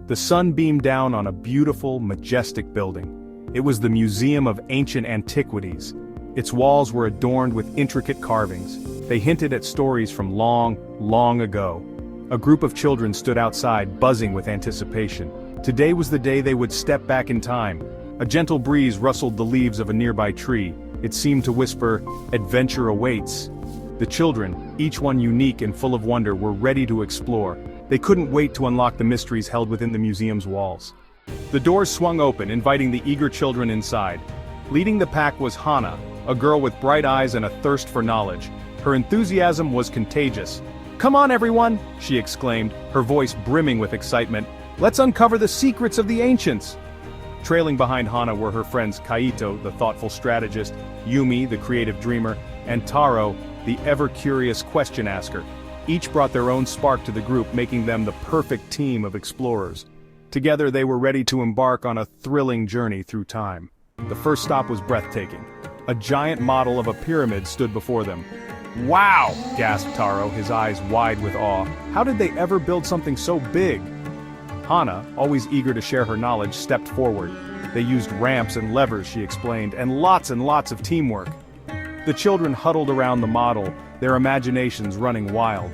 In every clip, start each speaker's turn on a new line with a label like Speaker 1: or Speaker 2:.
Speaker 1: The sun beamed down on a beautiful, majestic building. It was the Museum of Ancient Antiquities. Its walls were adorned with intricate carvings. They hinted at stories from long, long ago. A group of children stood outside, buzzing with anticipation. Today was the day they would step back in time. A gentle breeze rustled the leaves of a nearby tree. It seemed to whisper, "Adventure awaits." The children, each one unique and full of wonder, were ready to explore. They couldn't wait to unlock the mysteries held within the museum's walls. The doors swung open, inviting the eager children inside. Leading the pack was Hana, a girl with bright eyes and a thirst for knowledge. Her enthusiasm was contagious. "Come on, everyone!" she exclaimed, her voice brimming with excitement. "Let's uncover the secrets of the ancients!" Trailing behind Hana were her friends Kaito, the thoughtful strategist, Yumi, the creative dreamer, and Taro, the ever-curious question-asker. Each brought their own spark to the group, making them the perfect team of explorers. Together they were ready to embark on a thrilling journey through time. The first stop was breathtaking. A giant model of a pyramid stood before them. "Wow!" gasped Taro, his eyes wide with awe. "How did they ever build something so big?" Hana, always eager to share her knowledge, stepped forward. "They used ramps and levers," she explained, "and lots of teamwork." The children huddled around the model, their imaginations running wild.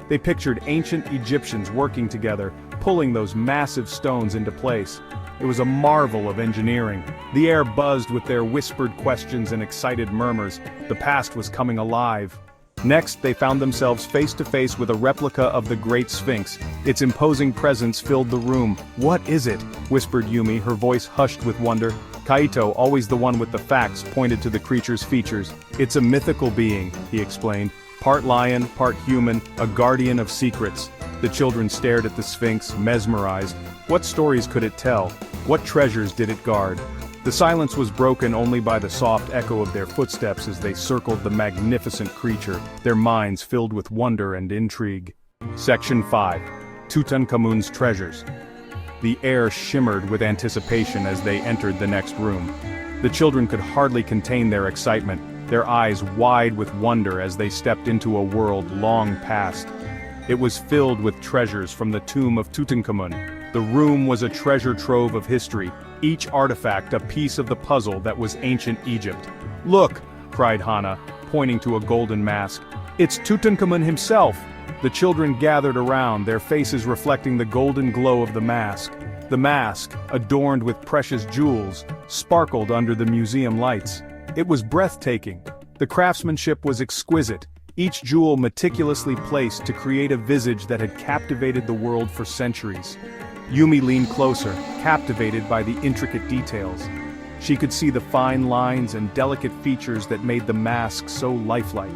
Speaker 1: They pictured ancient Egyptians working together, pulling those massive stones into place. It was a marvel of engineering. The air buzzed with their whispered questions and excited murmurs. The past was coming alive. Next, they found themselves face to face with a replica of the Great Sphinx. Its imposing presence filled the room. "What is it?" whispered Yumi, her voice hushed with wonder. Kaito, always the one with the facts, pointed to the creature's features. "It's a mythical being," he explained. "Part lion, part human, a guardian of secrets." The children stared at the Sphinx, mesmerized. What stories could it tell? What treasures did it guard? The silence was broken only by the soft echo of their footsteps as they circled the magnificent creature, their minds filled with wonder and intrigue. Section 5. Tutankhamun's Treasures. The air shimmered with anticipation as they entered the next room. The children could hardly contain their excitement, their eyes wide with wonder as they stepped into a world long past. It was filled with treasures from the tomb of Tutankhamun. The room was a treasure trove of history, each artifact a piece of the puzzle that was ancient Egypt. "Look!" cried Hana, pointing to a golden mask. "It's Tutankhamun himself!" The children gathered around, their faces reflecting the golden glow of the mask. The mask, adorned with precious jewels, sparkled under the museum lights. It was breathtaking. The craftsmanship was exquisite, each jewel meticulously placed to create a visage that had captivated the world for centuries. Yumi leaned closer, captivated by the intricate details. She could see the fine lines and delicate features that made the mask so lifelike.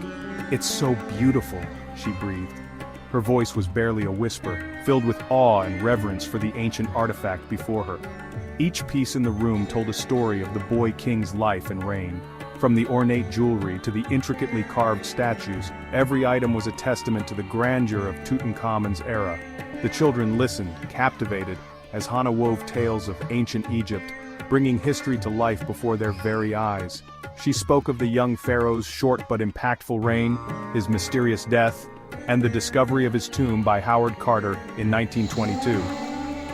Speaker 1: "It's so beautiful," she breathed. Her voice was barely a whisper, filled with awe and reverence for the ancient artifact before her. Each piece in the room told a story of the boy king's life and reign. From the ornate jewelry to the intricately carved statues, every item was a testament to the grandeur of Tutankhamun's era. The children listened, captivated, as Hana wove tales of ancient Egypt, bringing history to life before their very eyes. She spoke of the young pharaoh's short but impactful reign, his mysterious death, and the discovery of his tomb by Howard Carter in 1922.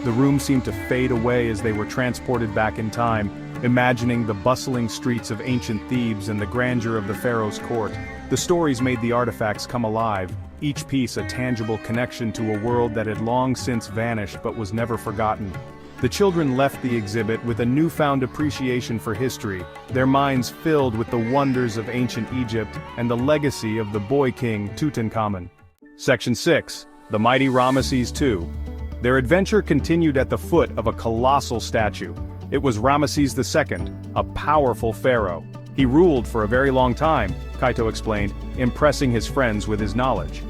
Speaker 1: The room seemed to fade away as they were transported back in time, imagining the bustling streets of ancient Thebes and the grandeur of the pharaoh's court. The stories made the artifacts come alive, each piece a tangible connection to a world that had long since vanished but was never forgotten. The children left the exhibit with a newfound appreciation for history, their minds filled with the wonders of ancient Egypt and the legacy of the boy king Tutankhamun. Section 6. The Mighty Rameses II. Their adventure continued at the foot of a colossal statue. It was Rameses II, a powerful pharaoh. He ruled for a very long time, Kaito explained, impressing his friends with his knowledge.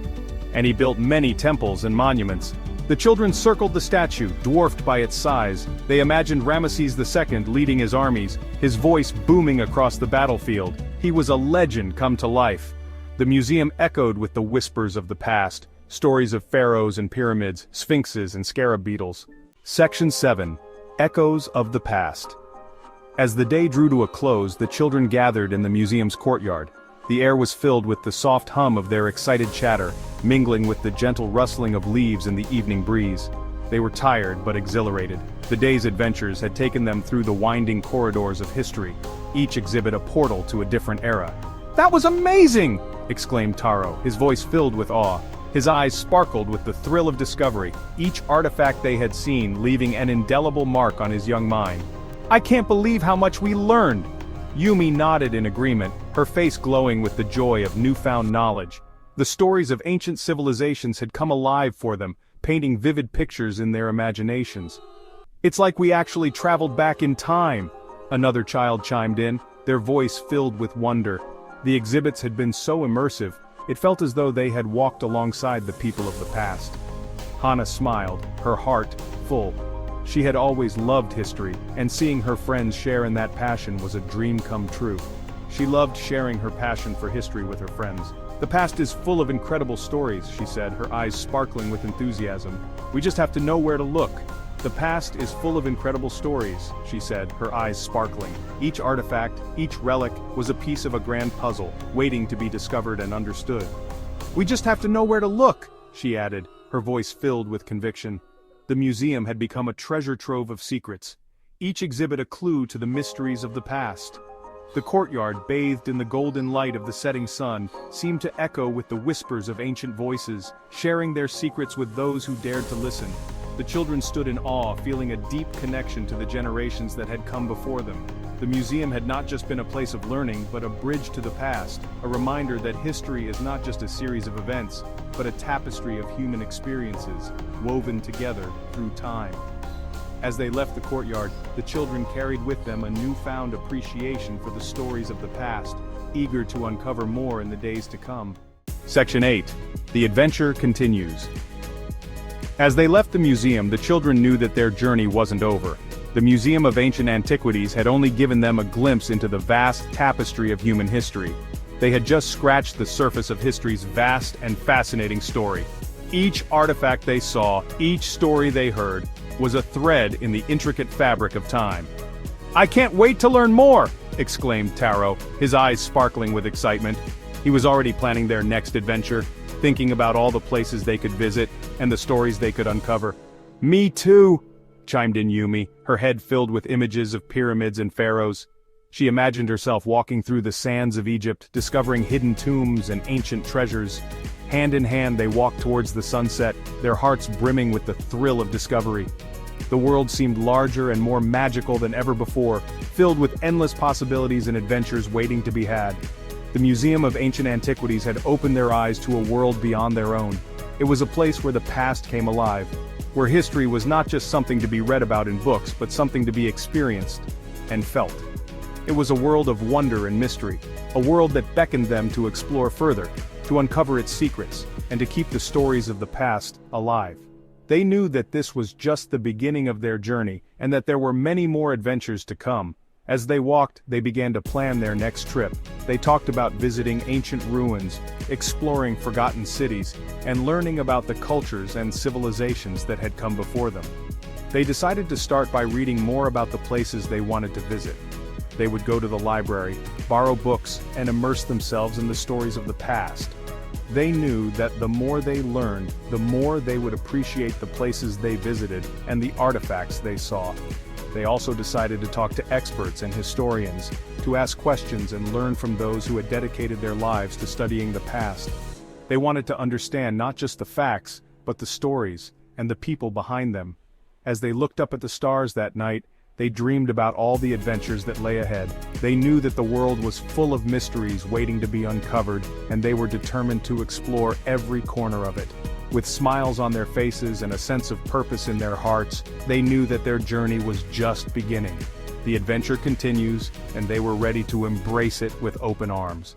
Speaker 1: And he built many temples and monuments. The children circled the statue, dwarfed by its size. They imagined Rameses II leading his armies, his voice booming across the battlefield. He was a legend come to life. The museum echoed with the whispers of the past, stories of pharaohs and pyramids, sphinxes and scarab beetles. Section 7. Echoes of the Past. As the day drew to a close, the children gathered in the museum's courtyard. The air was filled with the soft hum of their excited chatter, mingling with the gentle rustling of leaves in the evening breeze. They were tired but exhilarated. The day's adventures had taken them through the winding corridors of history, each exhibit a portal to a different era. "That was amazing!" exclaimed Taro, his voice filled with awe. His eyes sparkled with the thrill of discovery, each artifact they had seen leaving an indelible mark on his young mind. "I can't believe how much we learned!" Yumi nodded in agreement, her face glowing with the joy of newfound knowledge. The stories of ancient civilizations had come alive for them, painting vivid pictures in their imaginations. "It's like we actually traveled back in time," another child chimed in, their voice filled with wonder. The exhibits had been so immersive, it felt as though they had walked alongside the people of the past. Hana smiled, her heart full. She had always loved history, and seeing her friends share in that passion was a dream come true. She loved sharing her passion for history with her friends. "The past is full of incredible stories," she said, her eyes sparkling with enthusiasm. "We just have to know where to look." "The past is full of incredible stories," she said, her eyes sparkling. Each artifact, each relic, was a piece of a grand puzzle, waiting to be discovered and understood. "We just have to know where to look," she added, her voice filled with conviction. The museum had become a treasure trove of secrets, each exhibit a clue to the mysteries of the past. The courtyard, bathed in the golden light of the setting sun, seemed to echo with the whispers of ancient voices, sharing their secrets with those who dared to listen. The children stood in awe, feeling a deep connection to the generations that had come before them. The museum had not just been a place of learning, but a bridge to the past, a reminder that history is not just a series of events, but a tapestry of human experiences, woven together through time. As they left the courtyard, the children carried with them a newfound appreciation for the stories of the past, eager to uncover more in the days to come. Section 8. The adventure continues. As they left the museum, the children knew that their journey wasn't over. The Museum of Ancient Antiquities had only given them a glimpse into the vast tapestry of human history. They had just scratched the surface of history's vast and fascinating story. Each artifact they saw, each story they heard, was a thread in the intricate fabric of time. "I can't wait to learn more!" exclaimed Taro, his eyes sparkling with excitement. He was already planning their next adventure, thinking about all the places they could visit, and the stories they could uncover. "Me too!" chimed in Yumi, her head filled with images of pyramids and pharaohs. She imagined herself walking through the sands of Egypt, discovering hidden tombs and ancient treasures. Hand in hand they walked towards the sunset, their hearts brimming with the thrill of discovery. The world seemed larger and more magical than ever before, filled with endless possibilities and adventures waiting to be had. The Museum of Ancient Antiquities had opened their eyes to a world beyond their own. It was a place where the past came alive, where history was not just something to be read about in books, but something to be experienced and felt. It was a world of wonder and mystery, a world that beckoned them to explore further, to uncover its secrets, and to keep the stories of the past alive. They knew that this was just the beginning of their journey, and that there were many more adventures to come. As they walked, they began to plan their next trip. They talked about visiting ancient ruins, exploring forgotten cities, and learning about the cultures and civilizations that had come before them. They decided to start by reading more about the places they wanted to visit. They would go to the library, borrow books, and immerse themselves in the stories of the past. They knew that the more they learned, the more they would appreciate the places they visited and the artifacts they saw. They also decided to talk to experts and historians, to ask questions and learn from those who had dedicated their lives to studying the past. They wanted to understand not just the facts, but the stories, and the people behind them. As they looked up at the stars that night, they dreamed about all the adventures that lay ahead. They knew that the world was full of mysteries waiting to be uncovered, and they were determined to explore every corner of it. With smiles on their faces and a sense of purpose in their hearts, they knew that their journey was just beginning. The adventure continues, and they were ready to embrace it with open arms.